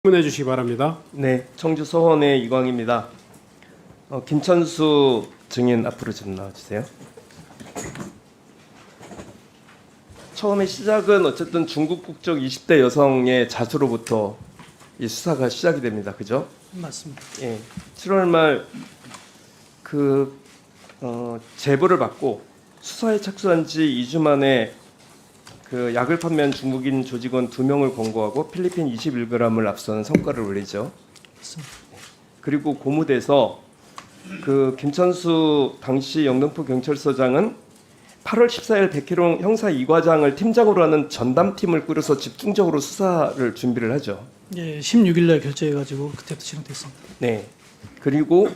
질문해 주시기 바랍니다. 네, 청주 서원의 이광입니다. 김천수 증인 앞으로 좀 나와주세요. 처음에 시작은 어쨌든 중국 국적 20대 여성의 자수로부터 이 수사가 시작이 됩니다. 그죠? 맞습니다. 예, 7월 말 제보를 받고 수사에 착수한 지 2주 만에 그 약을 판매한 중국인 조직원 2명을 검거하고 필리핀 21g을 압수하는 성과를 올리죠. 맞습니다. 그리고 고무돼서 그 김천수 당시 영등포 경찰서장은 8월 14일 백희룡 형사 2과장을 팀장으로 하는 전담팀을 꾸려서 집중적으로 수사를 준비를 하죠. 예, 16일 날 결제해가지고 그때부터 진행됐습니다. 네. 그리고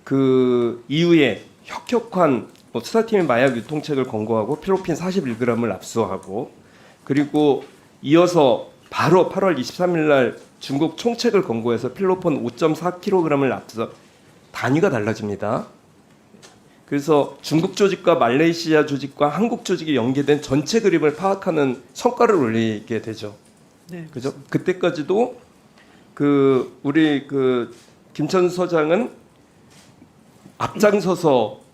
그 이후에 혁혁한 수사팀의 마약 유통책을 검거하고 필로핀 41g을 압수하고 그리고 이어서 바로 8월 23일 날 중국 총책을 검거해서 필로폰 5.4kg을 압수. 단위가 달라집니다. 그래서 중국 조직과 말레이시아 조직과 한국 조직이 연계된 전체 그림을 파악하는 성과를 올리게 되죠. 네, 그죠? 그때까지도 그 우리 그 김천수 서장은 앞장서서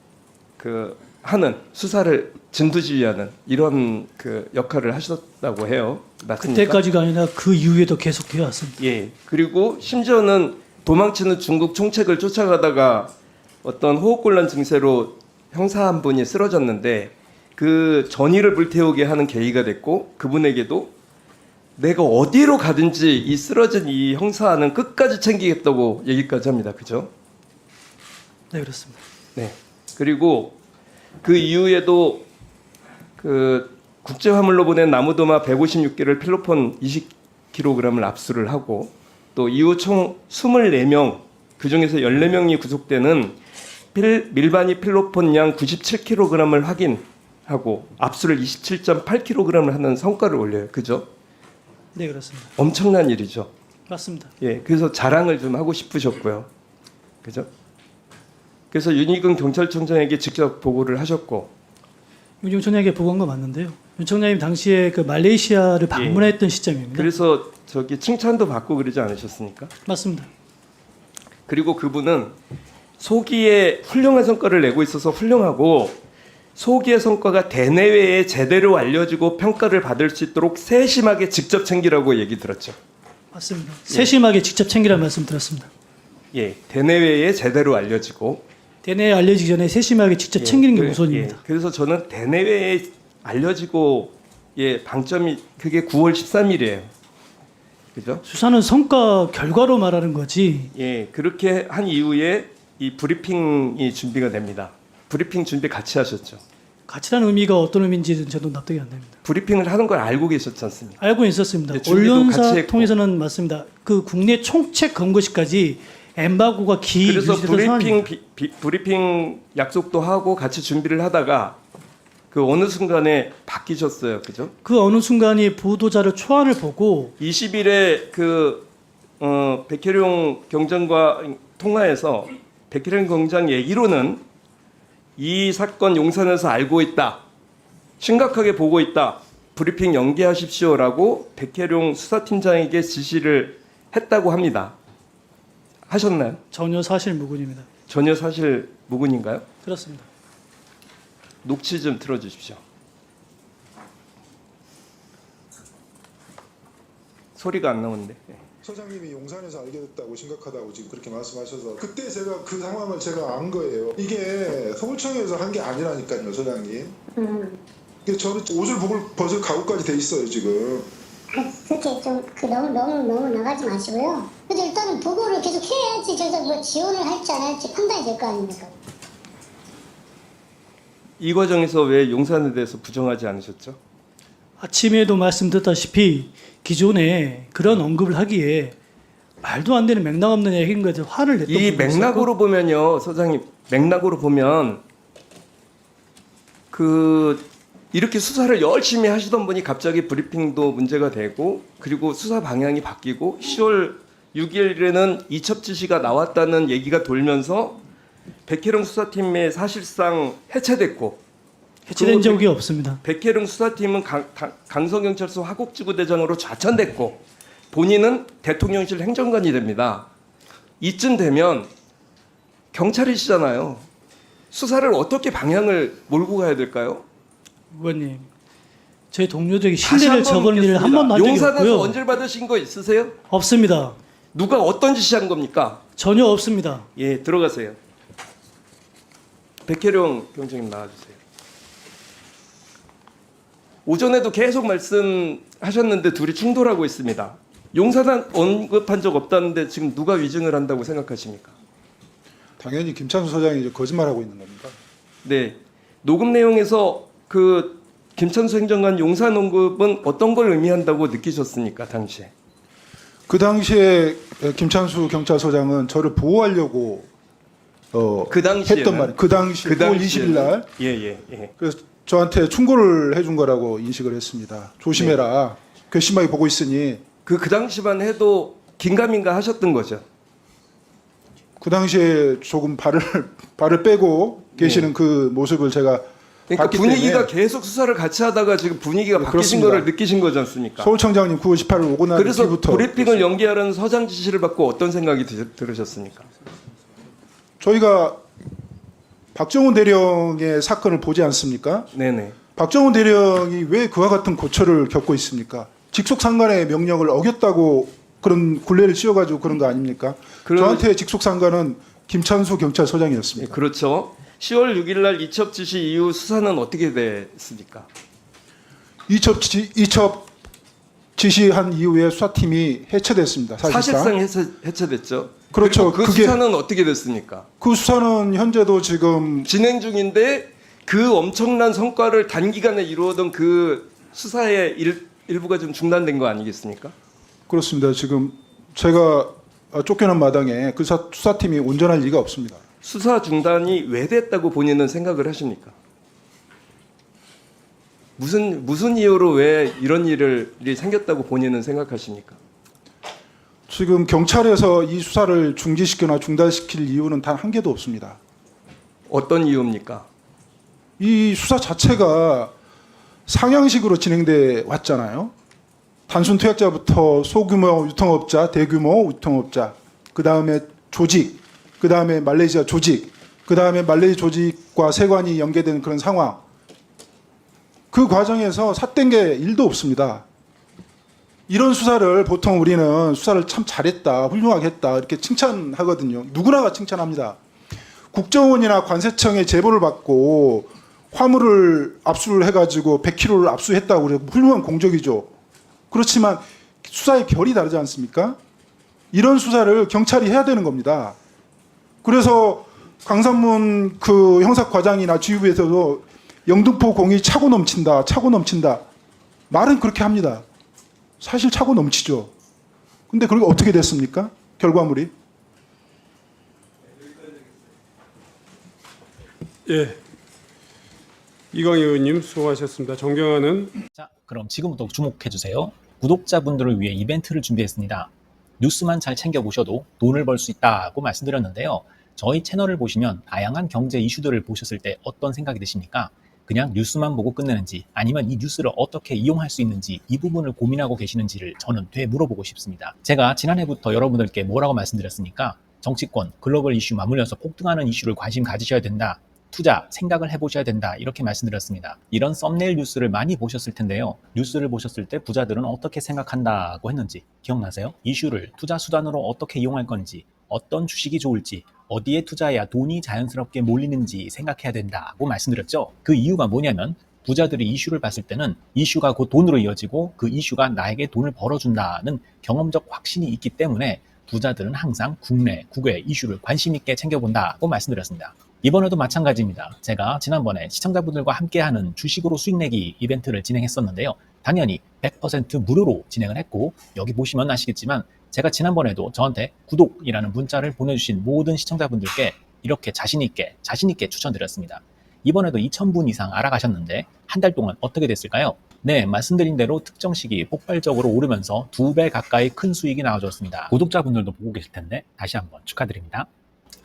그 하는 수사를 진두지휘하는 이런 그 역할을 하셨다고 해요. 맞습니까? 그때까지가 아니라 그 이후에도 계속 해왔습니다. 예. 그리고 심지어는 도망치는 중국 총책을 쫓아가다가 어떤 호흡곤란 증세로 형사 한 분이 쓰러졌는데 그 전의를 불태우게 하는 계기가 됐고 그분에게도 내가 어디로 가든지 이 쓰러진 이 형사는 끝까지 챙기겠다고 얘기까지 합니다. 그죠? 네, 그렇습니다. 네. 그리고 그 이후에도 그 국제 화물로 보낸 나무도마 156개를 필로폰 20kg을 압수를 하고 또 이후 총 24명 그 중에서 14명이 구속되는 밀바니 필로폰량 97kg을 확인하고 압수를 27.8kg을 하는 성과를 올려요. 그죠? 네, 그렇습니다. 엄청난 일이죠. 맞습니다. 예, 그래서 자랑을 좀 하고 싶으셨고요. 그죠? 그래서 윤희근 경찰청장에게 직접 보고를 하셨고, 윤 총장에게 보고한 거 맞는데요. 윤 총장님 당시에 그 말레이시아를 방문했던 시점입니다. 그래서 저기 칭찬도 받고 그러지 않으셨습니까? 맞습니다. 그리고 그분은 소기에 훌륭한 성과를 내고 있어서 훌륭하고 소기의 성과가 대내외에 제대로 알려지고 평가를 받을 수 있도록 세심하게 직접 챙기라고 얘기 들었죠. 맞습니다. 세심하게 직접 챙기라는 말씀 들었습니다. 예, 대내외에 제대로 알려지고 대내에 알려지기 전에 세심하게 직접 챙기는 게 우선입니다. 예, 그래서 저는 대내외에 알려지고 방점이 그게 9월 13일이에요. 그죠? 수사는 성과 결과로 말하는 거지. 예, 그렇게 한 이후에 이 브리핑이 준비가 됩니다. 브리핑 준비 같이 하셨죠. 가치라는 의미가 어떤 의미인지는 저도 납득이 안 됩니다. 브리핑을 하는 걸 알고 계셨지 않습니까? 알고 있었습니다. 네, 준비도 같이 언론사 했고. 통해서는 맞습니다. 그 국내 총책 검거시까지 엠바고가 그래서 유지되던 상황입니다. 브리핑 약속도 하고 같이 준비를 하다가 그 어느 순간에 바뀌셨어요. 그죠? 그 어느 순간이 보도자료 초안을 보고 20일에 백혜룡 경장과 통화에서 백혜룡 경장 얘기로는 이 사건 용산에서 알고 있다. 심각하게 보고 있다. 브리핑 연기하십시오라고 백혜룡 수사팀장에게 지시를 했다고 합니다. 하셨나요? 전혀 사실 무근입니다. 전혀 사실 무근인가요? 그렇습니다. 녹취 좀 틀어주십시오. 소리가 안 나오는데. 서장님이 용산에서 알게 됐다고 심각하다고 지금 그렇게 말씀하셔서 그때 제가 그 상황을 제가 안 거예요. 이게 서울청에서 한 게 아니라니까요, 서장님. 그래서 저는 옷을 벗을 각오까지 돼 있어요 지금. 그렇게 좀 너무 나가지 마시고요. 근데 일단은 보고를 계속 해야지 저희가 뭐 지원을 할지 안 할지 판단이 될 거 아닙니까? 이 과정에서 왜 용산에 대해서 부정하지 않으셨죠? 아침에도 말씀드렸다시피 기존에 그런 언급을 하기에 말도 안 되는 맥락 없는 얘기인 거에 대해서 화를 냈던 이 부분이 맥락으로 보면요, 서장님, 맥락으로 보면 이렇게 수사를 열심히 하시던 분이 갑자기 브리핑도 문제가 되고 그리고 수사 방향이 바뀌고 10월 6일에는 이첩 지시가 나왔다는 얘기가 돌면서 백혜룡 수사팀에 사실상 해체됐고 해체된 적이 없습니다. 백혜룡 수사팀은 강서경찰서 화곡지구대장으로 좌천됐고 본인은 대통령실 행정관이 됩니다. 이쯤 되면 경찰이시잖아요. 수사를 어떻게 방향을 몰고 가야 될까요? 의원님, 제 동료들에게 다시 신뢰를 한번 저버린 일을 한 번도 한 적이 용산에서 없고요. 언질 받으신 거 있으세요? 없습니다. 누가 어떤 지시한 겁니까? 전혀 없습니다. 예, 들어가세요. 백혜룡 경장님 나와주세요. 오전에도 계속 말씀하셨는데 둘이 충돌하고 있습니다. 용사단 언급한 적 없다는데 지금 누가 위증을 한다고 생각하십니까? 당연히 김찬수 소장이 이제 거짓말하고 있는 겁니다. 네, 녹음 내용에서 그 김찬수 행정관 용산 언급은 어떤 걸 의미한다고 느끼셨습니까, 당시에? 그 당시에 김찬수 경찰서장은 저를 보호하려고 그 당시에는? 했던 말이 그 당시 9월 20일 날 예. 그래서 저한테 충고를 해준 거라고 인식을 했습니다. 조심해라. 괘씸하게 보고 있으니 그 당시만 해도 긴가민가 하셨던 거죠. 그 당시에 조금 발을 빼고 계시는 그 모습을 제가 그러니까 봤기 분위기가 때문에 계속 수사를 같이 하다가 지금 분위기가 네, 바뀌신 그렇습니다. 거를 느끼신 거지 않습니까? 서울청장님 9월 18일 오고 난 그래서 뒤부터 브리핑을 연기하라는 서장 지시를 받고 어떤 생각이 들으셨습니까? 저희가 박정훈 대령의 사건을 보지 않습니까? 네네. 박정훈 대령이 왜 그와 같은 고초를 겪고 있습니까? 직속상관의 명령을 어겼다고 그런 굴레를 씌워가지고 그런 거 아닙니까? 저한테 직속상관은 김찬수 예, 경찰서장이었습니다. 그렇죠. 10월 6일 날 이첩 지시 이후 수사는 어떻게 됐습니까? 이첩 지시한 이후에 수사팀이 해체됐습니다. 사실상. 해체됐죠. 그렇죠. 그리고 그 그게- 수사는 어떻게 됐습니까? 그 수사는 현재도 지금 진행 중인데 그 엄청난 성과를 단기간에 이루어던 그 수사의 일부가 좀 중단된 거 아니겠습니까? 그렇습니다. 지금 제가 쫓겨난 마당에 그 수사팀이 온전할 리가 없습니다. 수사 중단이 왜 됐다고 본인은 생각을 하십니까? 무슨 이유로 왜 이런 일이 생겼다고 본인은 생각하십니까? 지금 경찰에서 이 수사를 중지시키거나 중단시킬 이유는 단 한 개도 없습니다. 어떤 이유입니까? 이 수사 자체가 상향식으로 진행돼 왔잖아요. 단순 투약자부터 소규모 유통업자, 대규모 유통업자, 그 다음에 조직, 그 다음에 말레이시아 조직, 그 다음에 말레이 조직과 세관이 연계된 그런 상황. 그 과정에서 삿된 게 일도 없습니다. 이런 수사를 보통 우리는 수사를 참 잘했다, 훌륭하게 했다 이렇게 칭찬하거든요. 누구나가 칭찬합니다. 국정원이나 관세청의 제보를 받고 화물을 압수를 해가지고 100kg를 압수했다고 그래요. 훌륭한 공적이죠. 그렇지만 수사의 결이 다르지 않습니까? 이런 수사를 경찰이 해야 되는 겁니다. 그래서 강산문 그 형사과장이나 지휘부에서도 영등포 공이 차고 넘친다, 차고 넘친다. 말은 그렇게 합니다. 사실 차고 넘치죠. 근데 그게 어떻게 됐습니까? 결과물이. 예. 이광희 의원님 수고하셨습니다. 존경하는 자, 그럼 지금부터 주목해 주세요. 구독자분들을 위해 이벤트를 준비했습니다. 뉴스만 잘 챙겨보셔도 돈을 벌 수 있다고 말씀드렸는데요. 저희 채널을 보시면 다양한 경제 이슈들을 보셨을 때 어떤 생각이 드십니까? 그냥 뉴스만 보고 끝내는지 아니면 이 뉴스를 어떻게 이용할 수 있는지 이 부분을 고민하고 계시는지를 저는 되물어보고 싶습니다. 제가 지난해부터 여러분들께 뭐라고 말씀드렸습니까? 정치권, 글로벌 이슈 맞물려서 폭등하는 이슈를 관심 가지셔야 된다. 투자, 생각을 해보셔야 된다. 이렇게 말씀드렸습니다. 이런 썸네일 뉴스를 많이 보셨을 텐데요. 뉴스를 보셨을 때 부자들은 어떻게 생각한다고 했는지 기억나세요? 이슈를 투자 수단으로 어떻게 이용할 건지, 어떤 주식이 좋을지, 어디에 투자해야 돈이 자연스럽게 몰리는지 생각해야 된다고 말씀드렸죠. 그 이유가 뭐냐면 부자들이 이슈를 봤을 때는 이슈가 곧 돈으로 이어지고 그 이슈가 나에게 돈을 벌어준다는 경험적 확신이 있기 때문에 부자들은 항상 국내, 국외 이슈를 관심 있게 챙겨본다고 말씀드렸습니다. 이번에도 마찬가지입니다. 제가 지난번에 시청자분들과 함께하는 주식으로 수익 내기 이벤트를 진행했었는데요. 당연히 100% 무료로 진행을 했고 여기 보시면 아시겠지만 제가 지난번에도 저한테 구독이라는 문자를 보내주신 모든 시청자분들께 이렇게 자신있게 추천드렸습니다. 이번에도 2,000분 이상 알아가셨는데 한 달 동안 어떻게 됐을까요? 네, 말씀드린 대로 특정 시기 폭발적으로 오르면서 2배 가까이 큰 수익이 나와줬습니다. 구독자분들도 보고 계실 텐데 다시 한번 축하드립니다.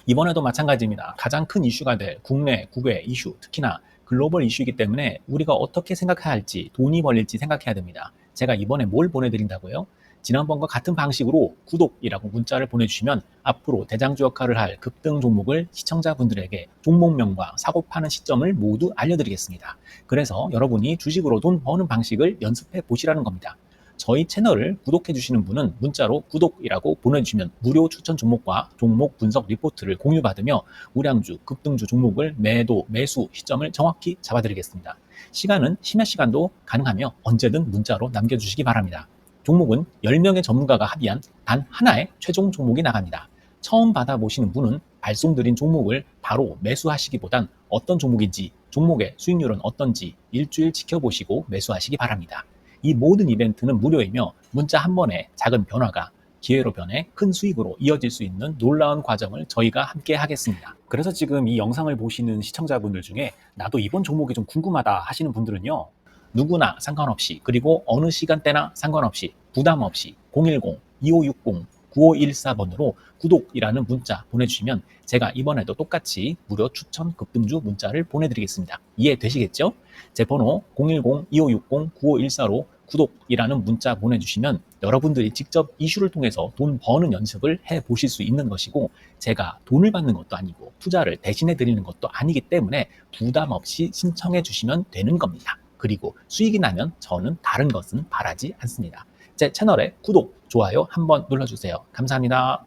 이번에도 마찬가지입니다. 가장 큰 이슈가 될 국내, 국외 이슈, 특히나 글로벌 이슈이기 때문에 우리가 어떻게 생각해야 할지, 돈이 벌릴지 생각해야 됩니다. 제가 이번에 뭘 보내드린다고요? 지난번과 같은 방식으로 구독이라고 문자를 보내주시면 앞으로 대장주 역할을 할 급등 종목을 시청자분들에게 종목명과 사고 파는 시점을 모두 알려드리겠습니다. 그래서 여러분이 주식으로 돈 버는 방식을 연습해 보시라는 겁니다. 저희 채널을 구독해 주시는 분은 문자로 구독이라고 보내주시면 무료 추천 종목과 종목 분석 리포트를 공유받으며 우량주, 급등주 종목을 매도, 매수 시점을 정확히 잡아드리겠습니다. 시간은 심야 시간도 가능하며 언제든 문자로 남겨주시기 바랍니다. 종목은 10명의 전문가가 합의한 단 하나의 최종 종목이 나갑니다. 처음 받아보시는 분은 발송드린 종목을 바로 매수하시기보단 어떤 종목인지, 종목의 수익률은 어떤지 일주일 지켜보시고 매수하시기 바랍니다. 이 모든 이벤트는 무료이며 문자 한 번에 작은 변화가 기회로 변해 큰 수익으로 이어질 수 있는 놀라운 과정을 저희가 함께 하겠습니다. 그래서 지금 이 영상을 보시는 시청자분들 중에 나도 이번 종목이 좀 궁금하다 하시는 분들은요. 누구나 상관없이 그리고 어느 시간대나 상관없이 부담 없이 010-2560-9514번으로 구독이라는 문자 보내주시면 제가 이번에도 똑같이 무료 추천 급등주 문자를 보내드리겠습니다. 이해되시겠죠? 제 번호 010-2560-9514로 구독이라는 문자 보내주시면 여러분들이 직접 이슈를 통해서 돈 버는 연습을 해보실 수 있는 것이고 제가 돈을 받는 것도 아니고 투자를 대신해 드리는 것도 아니기 때문에 부담 없이 신청해 주시면 되는 겁니다. 그리고 수익이 나면 저는 다른 것은 바라지 않습니다. 제 채널에 구독, 좋아요 한번 눌러주세요. 감사합니다.